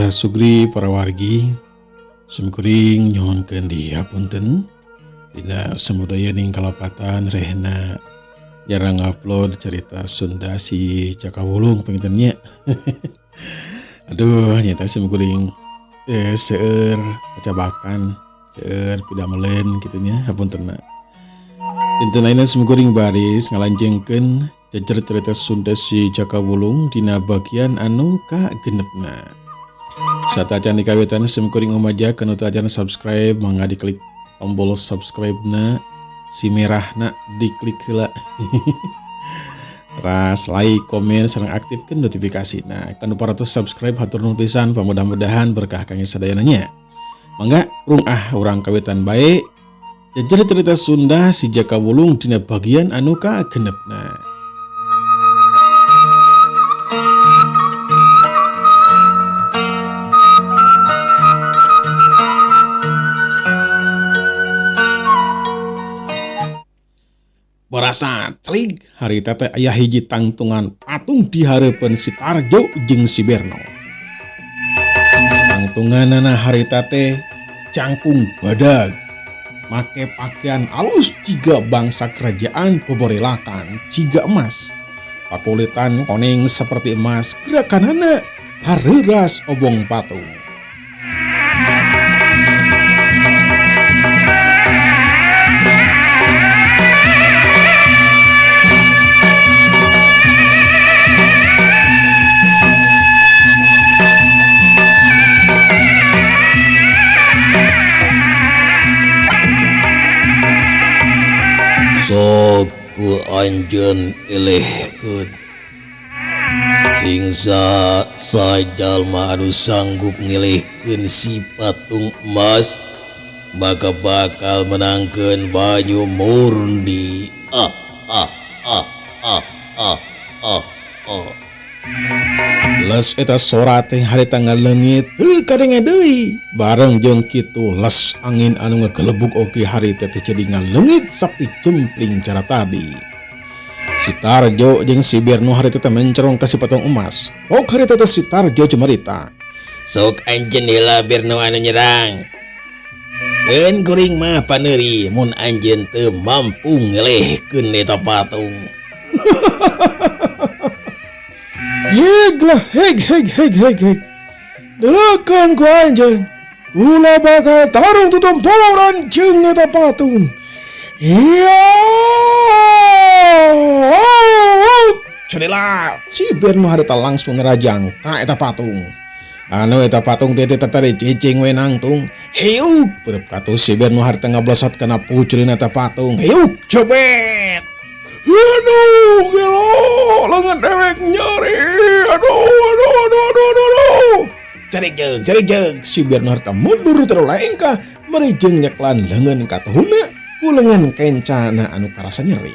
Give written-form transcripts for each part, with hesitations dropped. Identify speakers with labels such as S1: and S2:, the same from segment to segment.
S1: Para sugri para wargi sumkuring nyohonkeun dihapunten dina samudaya ning kalapatan rehna jarang upload cerita Sunda si Cakawulung pengintennya. Aduh nyata sumkuring seueur pacabakan seueur pidamelen kitunya hapuntenna. Dinten lainna sumkuring baris ngalanjengkeun jajar cerita Sunda si Cakawulung dina bagian anu kagenepna. Satajan dikawitan sumkuring umaja kanu tajan subscribe mangga diklik tombol subscribe na si merahna diklik heula. Ras like, komen, sareng aktifkeun notifikasi. Nah, kanu paratos subscribe hatur nuhun pisan pamudah-mudahan berkah kangge sadayananya. Mangga urang urang kawitan bae jajar cerita Sunda si Cakawulung dina bagian anu kagenepna. Barasa celing hari tete aya hiji tangtungan patung di hareupeun si Tarjo jeung si Berno. Tangtunganana hari tete cangkung badag, make pakaian alus jiga bangsa kerajaan boborelakan jiga emas. Pakulitan koneng seperti emas, gerakanana hareuras obong patung.
S2: Sok ku anjeun elehkeun sing sajalma anu sanggup ngelehkeun si patung emas maka bakal menangkeun banyu murni.
S1: Les eta sora teh harita ngaleungit teu kadenge deui bareng jeung kitu les angin anu ngagelebuk oge harita teh jadi ngaleungit sapi cempling cara tadi. Si Tarjo jeung si Berno harita teh mencerong ka si patung emas. Ok harita teh si Tarjo cumarita.
S2: Sok anjeun heula Berno anu nyerang. Keun kuring mah paneuri mun anjeun teu mampu ngelehkeun eta patung.
S1: Yeglah heg delekan ku anjeun kula bakal tarung tutum poran jeung eta patung. Iya Cudela si Berno harita langsung ngerajang ka eta patung. Anu eta patung teh tadi cicing we nangtung. Heuk perep katus si Berno harita ngablosot kana pucreun eta patung. Heuk cobet. Aduh, gelo, lengan dewek nyari. Aduh. Cari jeung, si Berno harta mundur terlengkah, merijeng nyeklan lengan katuhuna, lengan kencana anu karasa nyeri.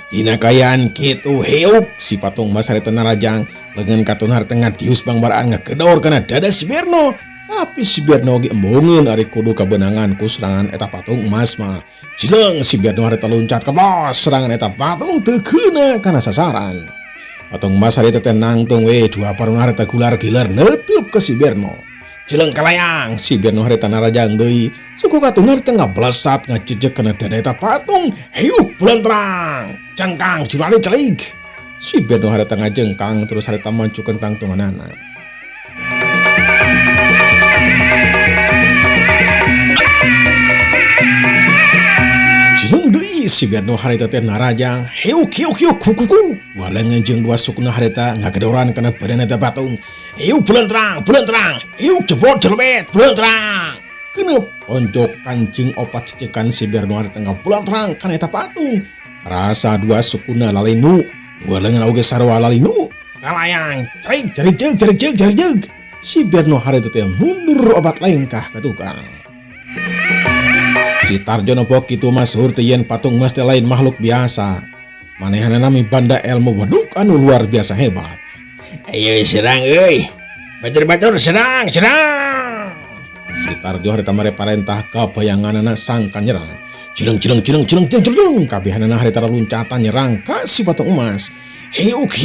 S1: Dina kayaan kitu heuk, si patung emas harita narajang, lengan katun harta ngadius bangbaraan ngegedor kana dada si Berno. Tapi si Berno ge embungeun ari kudu kabenangan ku serangan eta patung emas mah. Jileung si Berno harita loncat ke bos serangan eta patung teu keuna kana sasaran. Patung emas harita teh nangtung we dua paruna harita gular-gilar neutup ke si Berno. Jileung kalayang si Berno harita narajang deui. Suku katun harita ngablesat ngajejeg kana dada eta patung. Hayuk bulan terang, cangkang jurali celik. Si Berno harita ngajengkang terus harita mancukeun tangtunganana. Jileung deui si Berno harita teh narajang heuk kukuku walengan jeung dua sukuna harita ngagedoran kana badan eta patung. Heuk bulan terang heuk jebrot jelebet bulan terang kena onjok kancing opat cecekan si Berno harita ngabulan terang kana eta patung. Rasa dua sukuna lalinu walengan oge sarua lalinu kalayang cerik si Berno harita teh mundur obat lengkah ka tukang. Si Tarjo nopo kitu masur teh yen patung emas teh lain makhluk biasa. Manehanana mibanda ilmu waduk anu luar biasa hebat.
S2: Ayo serang euy. Batur serang.
S1: Si Tarjo harita mare parentah ka bayanganana sangkan nyerang. Cileng kabehanana harita loncatan nyerang ka si patung emas. Hiuk.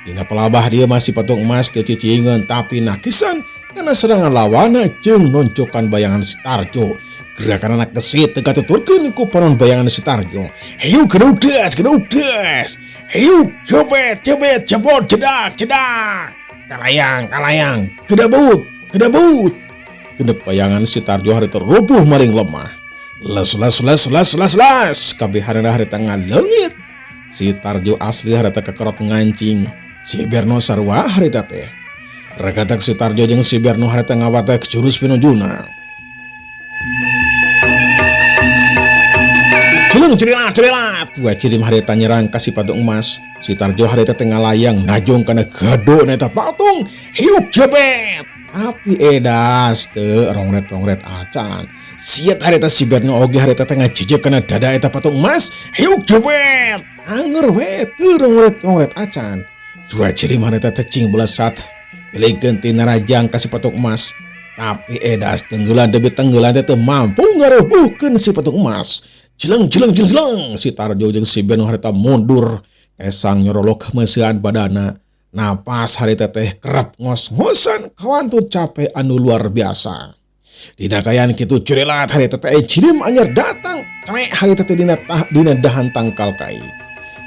S1: Dina pelabah dia masih patung emas teu cicingeun tapi nakisan karena serangan lawana jeung noncokan bayangan si Tarjo. Gerakan anak gesit teu katuturkeun ku panon bayangan si Tarjo. Hayu gedugdes. Hayu jebet jebot jedak. Kalayang. Kedabut. Kedep bayangan si Tarjo hari terubuh maring lemah. Les. Kabeh harina hari tengah leungit. Si Tarjo asli hari teh kekerot ngancing. Si Berno sarua hari teh. Ragatak si Tarjo jeung si Berno hari teh ngawatek jurus pinunjuna. Cerilat. Dua cirim hari teh nyerang ka si patung emas. Si Tarjo hari teh ngalayang najong kana gado na eta patung. Hiuk jebet. Tapi edas teu rongret acan. Siat hari teh si Berno oge hari teh ngajejek kana dada eta patung emas. Hiuk jebet. Anger we teu rongret acan. Dua cirim hari teh cing belesat. Pilihkeun tina rajang ka si patung emas. Tapi edas tenggelan teh mampu ngarubuhkeun si patung emas. Jeleng. Si Tarjo jeung si Berno hari teh mundur. Kesang nyorolok meusean badana. Napas hari teh kerap ngos-ngosan kawantun capek anu luar biasa. Dina kayan kitu curilat hari teh cirim anyar datang. Cerek hari teh dina dahan tangkal kai.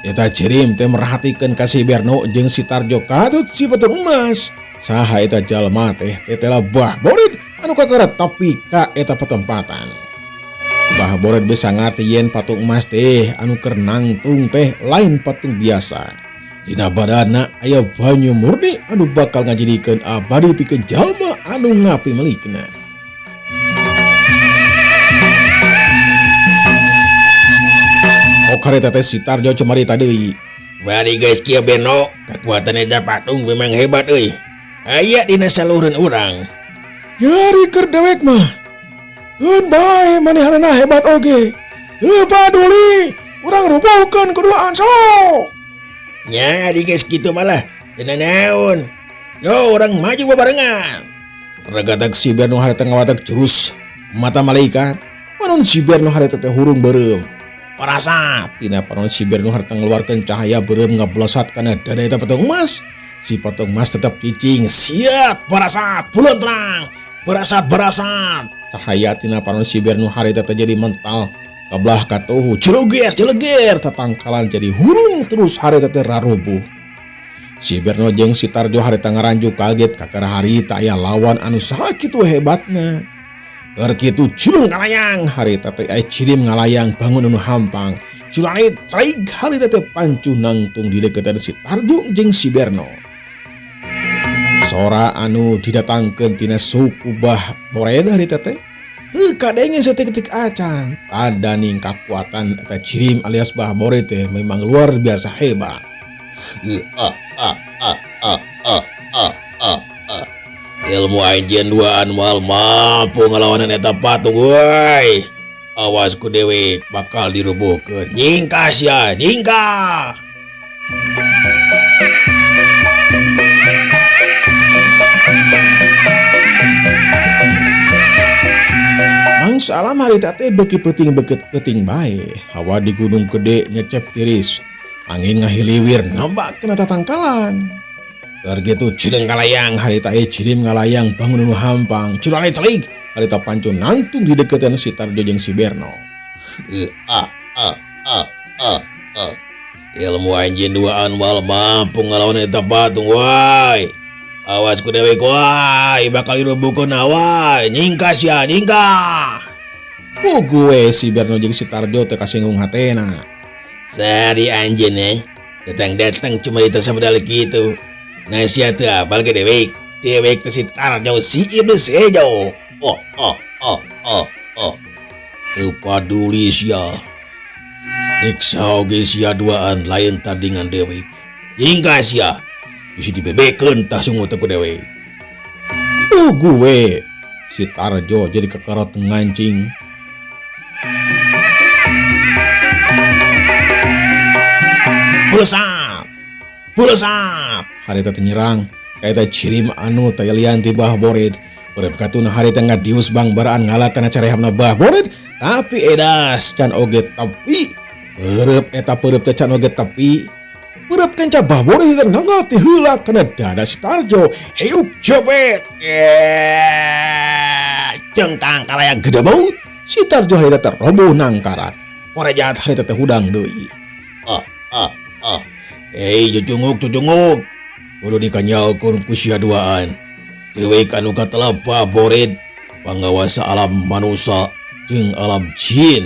S1: Eta cirim teh merhatikeun ka si Berno jeung si Tarjo katut si patung emas. Saha eta jalma teh tetela Bah Borid anu kakeret tapi ka eta petempatan. Bah Borid bisa ngati yen patung emas teh anu keur nangtung teh lain patung biasa. Dina badanna aya banyu murni anu bakal ngajadikeun abadi pikeun jalma anu ngapi melikna. Kareta teh si Tarjo cemarita deui.
S2: Bari geus kieu Berno, kekuatan eta patung memang hebat euy. Aya dina salureun urang.
S1: Nyari keur dewek mah. Keun bae manehanna hebat oge. Teu paduli, urang rubuhkeun kuduaan sok.
S2: Nya di geus kitu malah. Dina naon? Yo urang maju bebarengan.
S1: Ragatak si Berno hari teh ngawatek jurus mata malaikat. Panon si Berno hari teh hurung beureum. Parasat tina panon si Berno hari teh ngeluarkeun cahaya beureum ngablosat kana dada eta patung emas. Si patung emas tetap cicing. Siap parasat bulan terang. Berasat. Cahaya tina panon si Berno hari teh jadi mental. Kabelah katuhu celeger tatangkalan jadi hurung terus hari teh rarubuh. Si Berno jeung si Tarjo hari teh ngaranju kaget kakara hari teh aya lawan anu saha kitu hebatna. Keur kitu culung ngalayang hari teh cirim ngalayang bangun anu hampang. Culanit caig hari teh pancu nangtung di deketan si Tarjo jeung si Berno. Sora anu didatangkeun tina suku Bah Borid hari teh teu kadenge setik-tik acan. Tadaning kakuatan eta cirim alias Bah Borid teh memang luar biasa hebat.
S2: Ilmu ajen duaan moal mampu ngalawanan eta patung woi. Awas ku dewe bakal dirubuhkeun. Nyingkas ya, nyingkah.
S1: Mangsa alam hari teh beuki peuting bae. Hawa di gunung gede nyecep tiris. Angin ngahiliwir nambah kena tatangkalan. Keur kitu cileung ngalayang hari teh cirim ngalayang bangun anu hampang. Curale celik hari teh pancu nangtung di deketan si Tarjo jeung si Berno.
S2: Ilmu anjeun duaan moal mampu ngalawan eta patung woi. Awas ku dewe woi bakal dirubuhkeun woi. Nyingkas ya, nyingkah.
S1: Gue si Berno jeung si Tarjo teh kasinggung hatena.
S2: Sari anjeun datang cuma di sabdal gitu. Nah sia teu apal ge dewek teh si Tarjo si iblis ejo. Teu paduli sia. Iksa oge sia duaan lain tandingan dewek. Hingga sia bisa dibebekeun tah sungut ku dewek.
S1: Gue si Tarjo jadi kekerot ngancing. Bulesap hari teh nyerang kaita cirim anu teh lian ti Bah Borid. Urip katuna hari teh ngadius bangbaraan ngalahkeun carehamna Bah Borid tapi edas can oge tepi. Urip eta peureub teh can oge tepi. Perap kenca Bahborid teh nanggal ti heula kana dada si Tarjo. Hiup jebet. Cengkang kalaya gede baut. Si Tarjo harita teh roboh nangkaran. Korejaat harita teh hudang deui.
S2: Cucunguk. Kudu dikanyakeun ku sia duaan. Dewe anu katelah Bahborid pangawasa alam manusia jeung alam jin.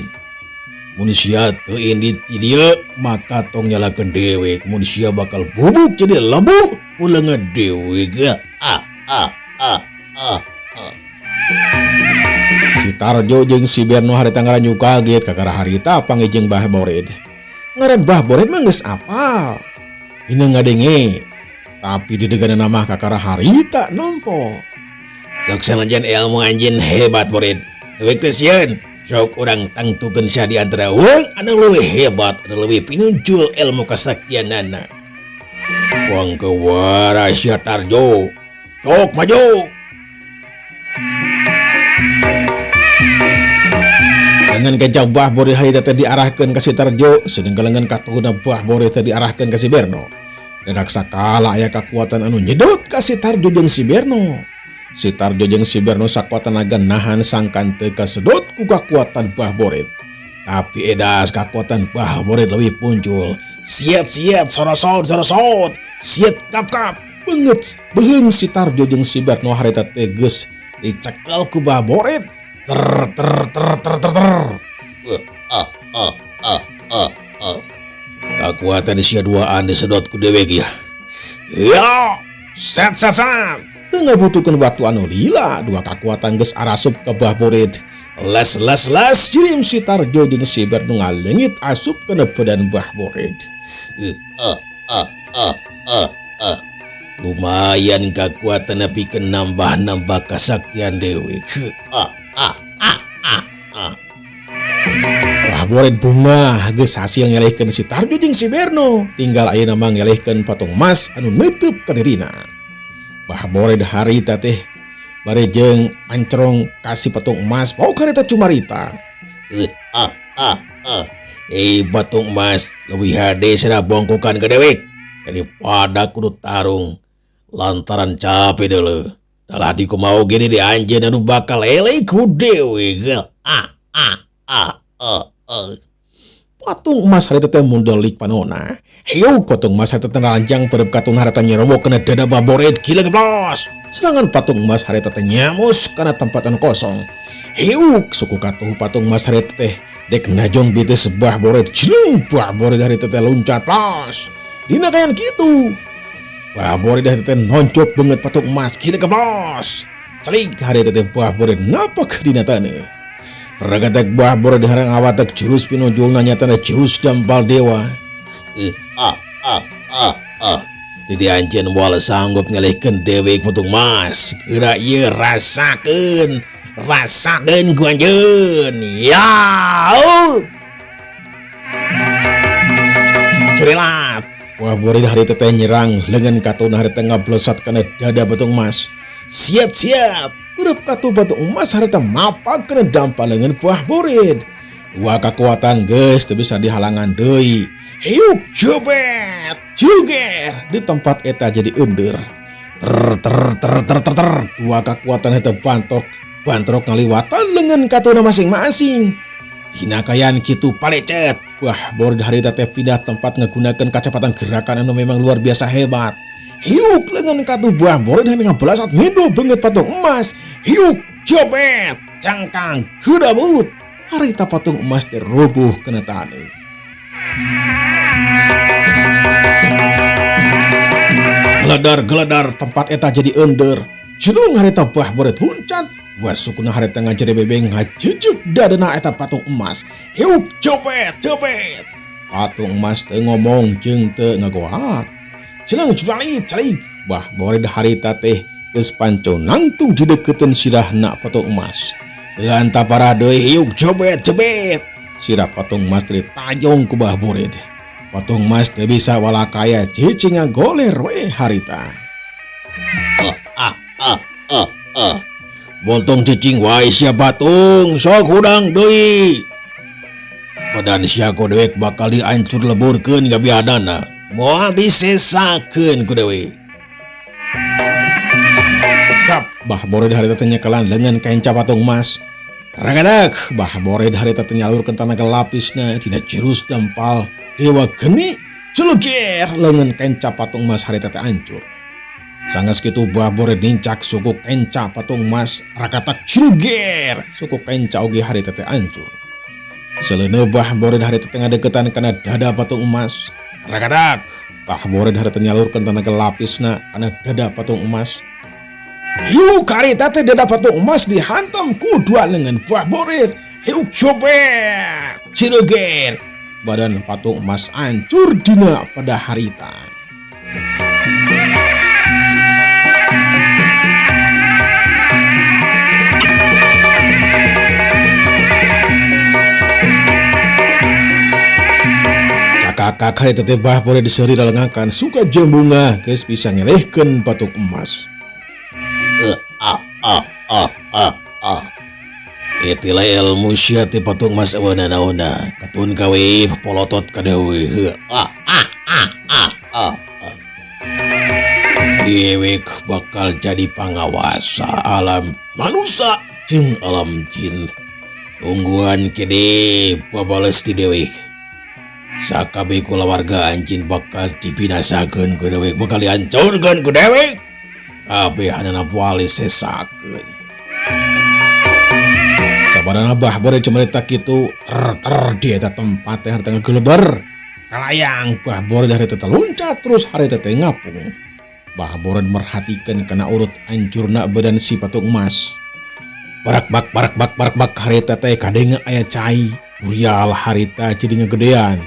S2: Manusia teu indit ti dieu maka tong nyalakeun dewe. Manusia bakal bubuk jadi lembu uleungan dewe ge.
S1: Si Tarjo jeung si Berno harita ngaranyu kaget kakara harita pangejeng Bahborid. Ngaran Bahborid mah geus apal. Ini ngadenge. Tapi di degana nama kakara harita nampo.
S2: Sok sanajan ilmu anjeun hebat Borid. Dewe teh sieun. Sok urang tangtukeun sia di antara wong anu leuwih hebat, anu leuwih pinunjul ilmu kasaktianana. Wong kewara sia Tarjo. Sok maju.
S1: Dengan kencang Bahborid harita teh diarahkeun ka si Tarjo, sedangkan lengan katuhna Bahborid teh diarahkeun ka si Berno. Dadak sakala aya kakuatan anu nyedot ka si Tarjo jeung si Berno. Si Tarjo jeung si Berno sakuatan naga nahan sangkan teu kasedot ku kakuatan Bahborid. Tapi edas kakuatan Bahborid leuwih punjul. Siat sorosot. Siat kap. Beung si Tarjo jeung si Berno harita teh geus dicekel ku Bahborid. Ter.
S2: Kakuatan sia duaan disedot ku dewe ge.
S1: Ya, set. Teu ngabutuhkeun waktu anu lila, dua kakuatan geus arasup ke Bahborid. Les jirim si Tarjo jeung si Berno ngaleungit asup kana badan Bahborid.
S2: Lumayan kakuatan pikeun nambah kasaktian dewe.
S1: Bahborid bunga geus hasil ngelehkeun si Tarjo jeung si Berno. Tinggal ayeuna mah ngelehkeun patung emas anu neuteub ka dirina. Bahborid harita teh bari jeung pancrong kasih patung emas pok harita cumarita.
S2: Patung emas leuwih hade cenah bongkokan ke dewek daripada kudu tarung lantaran capek deuleu. Dalah di kumaha gini di anjeun anu bakal eleh ku dewe.
S1: Patung emas harita teh mundelik panona. Hiuk patung emas harita teh ranjang perep katun harita nyerowo kena dada Bahborid gila geblos. Serangan patung emas harita teh nyamus kana tempat anu kosong. Hiuk suku katuh patung emas harita teh dek najong bites Bahborid. Cilung Bahborid harita teh loncat plos. Dina kayan kitu. Bahborid harita teh noncop banget patung emas gila geblos. Celik harita teh Bahborid napak dina taneuh. Ragatek Bahborid harang awatek jurus pinunjulna nyatana jurus dampal dewa.
S2: Jadi anjeun moal sanggup ngelehkeun dewe patung emas. Geura ieu rasakeun ku anjeun. Ya.
S1: Curelat. Bahborid harita teh nyerang leungeun katuna harita ngablosat kana dada patung emas. Siap. Urep katu patung emas harita mapak kena dampal leungeun Bahborid. Dua kekuatan geus teu bisa dihalangan deui. Hiup jebet, juger di tempat eta jadi ender. Ter. Dua kekuatan eta bantrok ngaliwatan leungeun katuna masing-masing. Hina kayan kitu palecet. Bahborid harita teh pindah tempat ngagunakeun kacepatan gerakan anu memang luar biasa hebat. Hiup leungeun katu Bahborid hanya ngabelasat ngindo banget patung emas. Hiup jebet, cangkang gedabut. Harita patung emas teh rubuh kena taneuh. Geledar tempat eta jadi ender. Jelung harita Bahborid huncat. Wasukuna harita ngajerebebeng ngajejuk dadana eta patung emas. Hiup jebet. Patung emas teu ngomong jeung teu ngagoak. Jelung celik. Bahborid harita teh geus panco nangtung dideukeutun sirahna patung emas. Teu antapara deui hiup jebet. Sirah patung emas teh tajong ku Bahborid. Patung emas teh bisa walakaya cicing ngagoler we harita.
S2: Bontong cicing wae sia batung, sok hudang deui. Badan sia kodewek bakal dihancur leburkeun gabiadana. moal disesakeun ku deui.
S1: Bah Bored harita teh nyekelan lengan kenca patung emas. Ragadak bah Bored harita teh nyalurkeun tenaga lapisna tina jurus dampal dewa geni celuger lengan kenca patung emas harita teh hancur. Sanggas kitu bah Bored nincak suku kenca patung emas rakatak celuger suku kenca oge harita teh hancur. Seleuneu bah Bored harita teh ngadeukeutan kana dada patung emas. Ragadak bah Bored harita nyalurkeun tenaga lapisna kana dada patung emas. Hiu karita teh dada patung emas dihantam ku dua lengan bah Bored. Hiu cobek cireger. Badan patung emas hancur dina pada harita. Kakak harita teh bah Bored diseuri dalengakan suka jembunga geus bisa ngelehkeun patung emas.
S2: Itilah ilmu sia ti patung emas aweuna naonna katun kawe polotot ka deui. Dewek bakal jadi pangawasa alam manusia jeung alam jin. Tungguan kede babales ti dewek. Sakabeh kulawarga anjing bakal dibinasakeun ku dewek, bakal dihancurkeun ku dewek. Kabeh hanana wali sesakeun. Sabaraha bah Bored cemerita kitu di eta tempat teh harita ngageleber. Kalayang bah Bored harita teh loncat terus harita teh ngapung. Bah Bored merhatikeun kana urut hancurna badan si patung emas. Barak bak harita teh kadenga aya cai. Urial harita jadi ngegedean.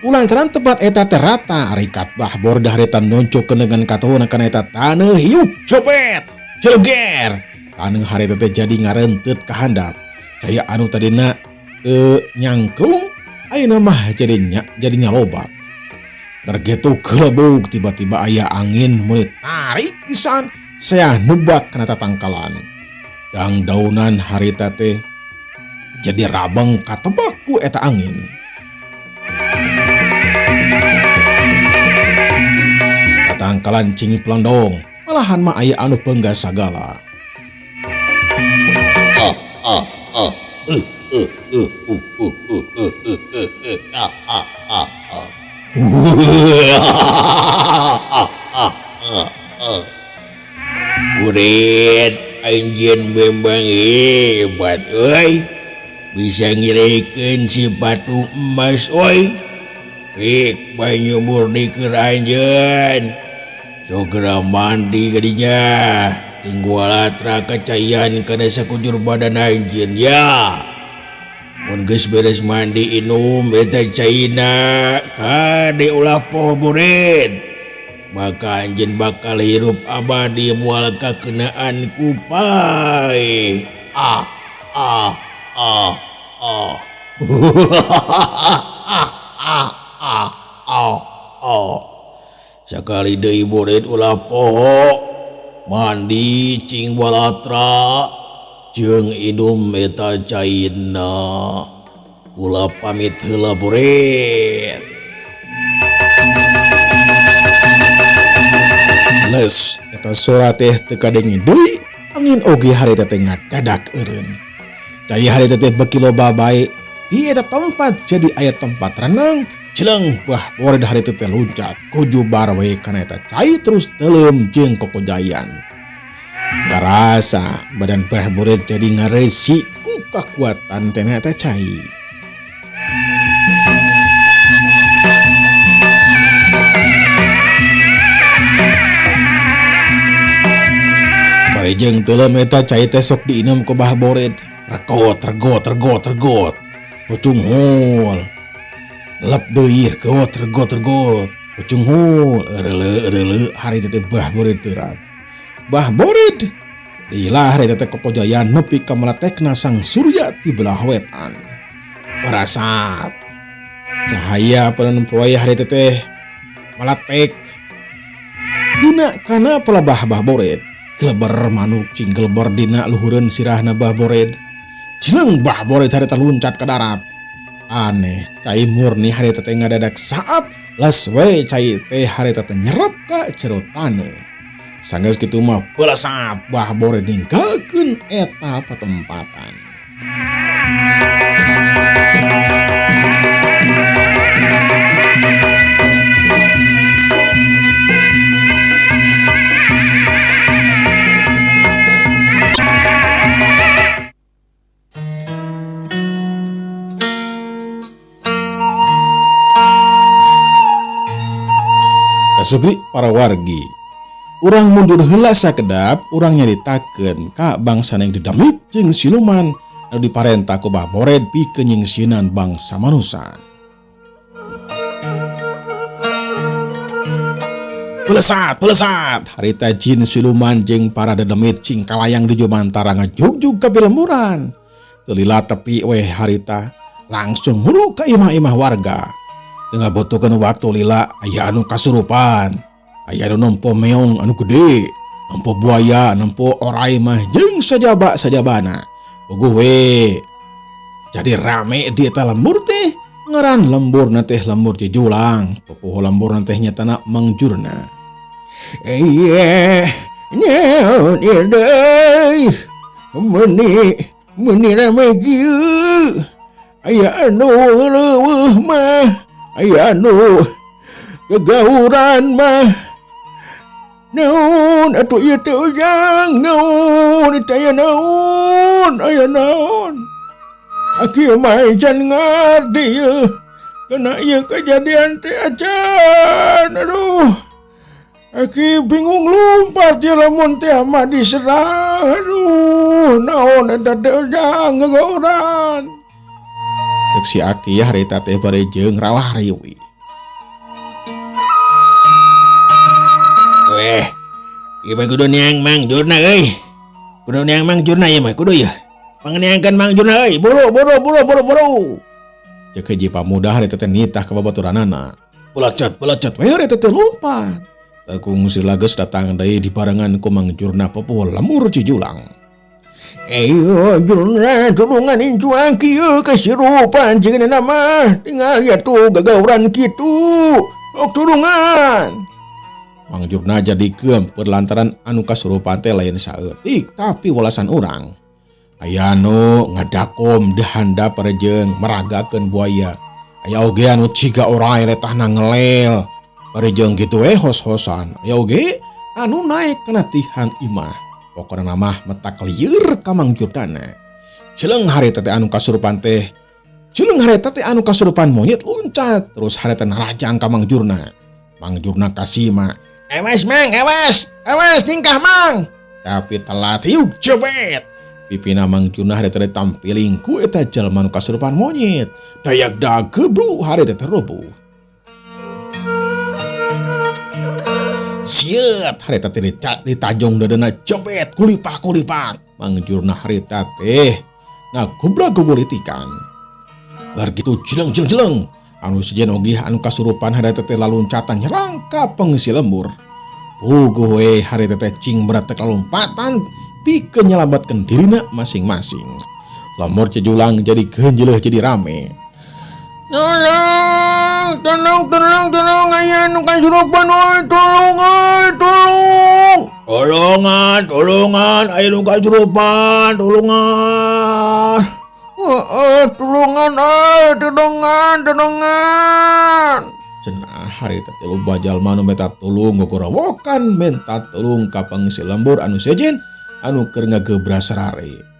S2: Ulantaran tempat eta teh rata rikat bah Bored harita noncokeun dengan katuhna kana eta taneuh hiu copet celuger. Taneuh harita teh jadi ngareunteut ka handap. Daya anu tadina nyangkrung ayeuna mah jadi nyalobak. Kergetu kelebuk tiba-tiba aya angin mulai tarik pisan saya nebak kana tatangkalan. Dang daunan harita teh jadi rabeng katebak ku eta angin. Tatangkalan cingi pelondong malahan mah aya anu peunggal sagala. Bored anjeun memang hebat euy. Bisa ngirekeun si patung emas euy. Pik banyu murni keur anjeun. Segera mandi kadinya. Tinggualatra kecayan kana sakujur badan anjeun ya. Mun geus beres mandi inum eta caina kade ulah poho Bored. Maka anjeun bakal hirup abadi moal kakenaan ku pai. Sakali deui Bored ulah poho mandi cing walatra jeung inum eta caina. Kula pamit heula Bored.
S1: Les eta sora teh teu kadengi deui angin oge harita teh ngadadak eureun. Cai harita teh beki loba bae di eta tempat jadi aya tempat renang. Jeleng bah Bored harita teh loncat kujubar we kana eta cai terus teuleum jeung kokojayan. Karasa badan bah Bored jadi ngaresi ku kakuatan teh eta cai. Parejeng teuleum eta cai teh sok diinum ku bah Bored. Regot. Pucung hul. Lep deui regot. Pucung hul. Ereule hari teh bah Bored teurat. Bah Bored dilah hari teh kokojayan nepi ka meletekna sang surya ti belah wetan. Parasat cahaya panon poe hari teh meletek. Dina kana pelebah bah Bored. Geleber manuk cing geleber dina luhureun sirahna bah Bored. Jeleng bah Bored harita loncat ke darat. Aneh, cai murni harita teh ngadadak saat les we cai teh harita teh nyerep ka jero taneuh. Sanggeus kitu mah pelesat Bah Bored ninggalkeun eta patempatan. Kasugri para wargi, urang mundur heula sakedap, urang nyaritakeun ka bangsa yang didamit jeung siluman anu diparentah ku Bah Bored pikeun nyingsieunnan bangsa manusia. Pelesat, harita jin siluman jeung para dedemit cing kalayang di jumantara ngajugjug ka bilemuran. Teu lila tepi we harita langsung huru ka imah-imah warga. Tengah butuhkan waktu lila aya anu kasurupan, aya anu nempo meong anu gede, nempo buaya, nempo orai mah jeung sajaba-sajabana. Puguh we. Jadi rame di eta lembur teh ngaran lembur teh lembur Cijulang, pupuh lembur teh nyatana Mang Jurna. Naon ieu deui? Meuni rame kieu. Aya anu leuweuh mah aya anu gegauran mah. Naon atuh ieu teh ujang? Naon eta aya naon? Aya naon? Aki mah can ngarti ieu. Kana ieu kejadian teh acan. Aduh. Aki bingung lumpat ieu lamun teh mah diserang. Aduh, naon eta teh ujang gegauran? Cek si Aki harita teh bari jeung rawah riwi. Weh, ieu mah kudu neang Mang Jurna euy. Kudu neang Mang Jurna ieu mah kudu ya. Pangeneangkeun Mang Jurna euy, buru. Cek hiji pamuda harita teh nitah ka babaturanana. Pelacet we harita teh lompat. Takung si Lages datang deui dibarengan ku Mang Jurna pupuh lemur Cijulang. Ayo Jurna tulungan incu Aki ieu kasirupan jeung nama tinggal ya tuh gagauran kitu. Ok tulungan. Mang Jurna jadikeun perlantaran anu kasurupan teh lain saeutik tapi welasan urang. Aya anu ngadakom dahanda parejeung meragakeun buaya. Aya oge anu ciga orai letahna ngelel. Parejeung kitu we hos-hosan. Aya oge anu naek kana tihang imah. Pokona mah metak lieur ka Mang Jurna. Ceuleuh harita teh anu kasurupan monyet loncat terus harita narajang ka Mang Jurna. Mang Jurna kasima, "Awas Mang, awas tingkah Mang." Tapi telat hiuk jebet. Pipina Mang Jurna harita tampiling ku eta jalma anu kasurupan monyet. Dayak dagebru harita teh rubuh. Siet harita teh ditajong dadana jebet kulipak. Mang Jurna harita teh ngagublag gugulitikan. Gar kitu jeleng. Anu sejen oge anu kasurupan harita teh laluncatan nyerang ka pengisi lembur. Puguh we harita teh cing berat teh lompatan pikeun nyalametkeun dirina masing-masing. Lembur Cijulang jadi geunjeuleuh jadi rame. Tolong aya anu kasurupan we tolong. Tolongan aya anu kasurupan tolongan. Tolongan. Cenah harita teh loba jalma anu meta tulung gogorowokan menta tulung ka pengisi lembur anu sejen anu keur ngagebra sarare.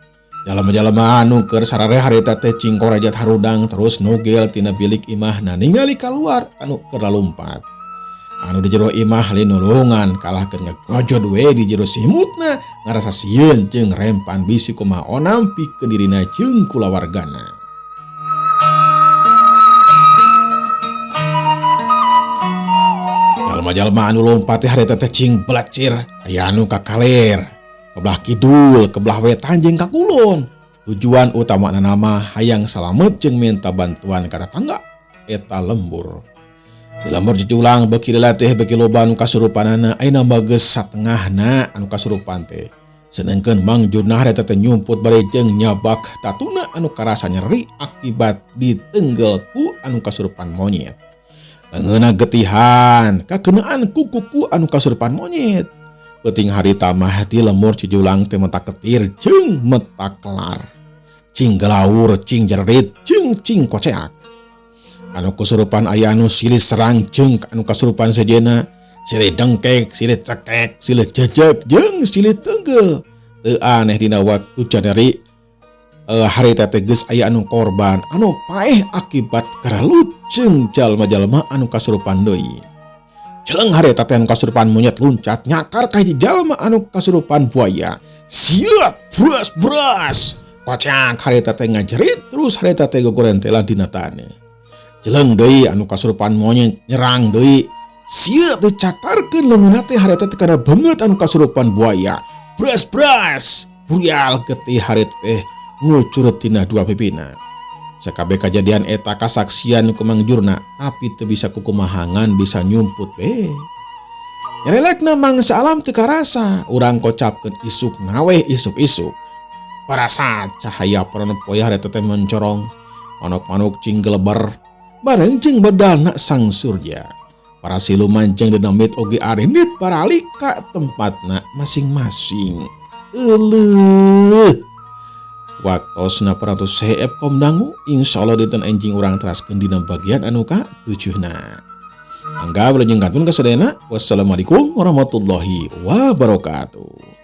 S1: Jalma-jalma anu keur sarare harita teh cing korajat harudang terus nugel tina bilik imahna ningali kaluar anu keur lalumpat. Anu di jero imah linulungan kalahkeun ngagojod we di jero simutna ngarasa sieun jeung rempan bisi kumaha onam pikeun dirina jeung kulawargana. Jalma-jalma anu lompat teh harita teh cing belacir aya anu kakaler. Kebelah kidul, kebelah wetan jeung ka kulon. Tujuan utama nama hayang salamet jeung minta bantuan ka tetangga eta lembur. Di lembur Cijulang beuki lila teh beuki loba anu kasurupanana ayeuna bageus satengahna anu kasurupan teh. Sedengkeun Mang Jurna harita teh nyumput bari jeung nyabak tatuna anu karasa nyeri akibat ditenggel ku anu kasurupan monyet. Leungeunna getihan kakenaan kuku anu kasurupan monyet. Penting harita mah ti lemur cijulang teh mata ketir jeung mata kelar. Cing gelaur, cing jerit, cing koceak. Anu kasurupan aya anu silih serang jeung anu kasurupan sejenna, silih dengkek, silih cekek, silih jejeg jeung silih teunggel. Teu aneh dina waktu janari harita teh geus aya anu korban anu paeh akibat karalut jeung jalma-jalma anu kasurupan deui. Jeleng harita teh anu kasurupan monyet luncat nyakar ka hiji jalma anu kasurupan buaya. Siap, bras. Kocak harita teh ngajerit terus harita teh gogoren teh dina taneuh. Jeleng deui anu kasurupan monyet nyerang deui. Siap dicakarkeun leungeunna teh harita teh kana beungeut anu kasurupan buaya. Bras. Burial getih harita teh ngucurut tina dua pipina. Sakabeh kejadian eta kasaksian ku mangjurna, tapi teu bisa kukumahangan bisa nyumput be. Nyarelekna mangsa alam teu karasa, urang kocapkeun isuk naweh isuk-isuk. Parasa cahaya poe harita teh mencorong, manuk-manuk cing geleber, bareng jeung bedalna sang surya. Para siluman jeung dinamit oge arinit baralik ka tempatna masing-masing. Waktosna peratus CF Komdangu, insyaallah dinten enjing urang teraskeun dina bagian anu ka-7. Mangga wilujeng kantun kasadayana. Wassalamualaikum warahmatullahi wabarakatuh.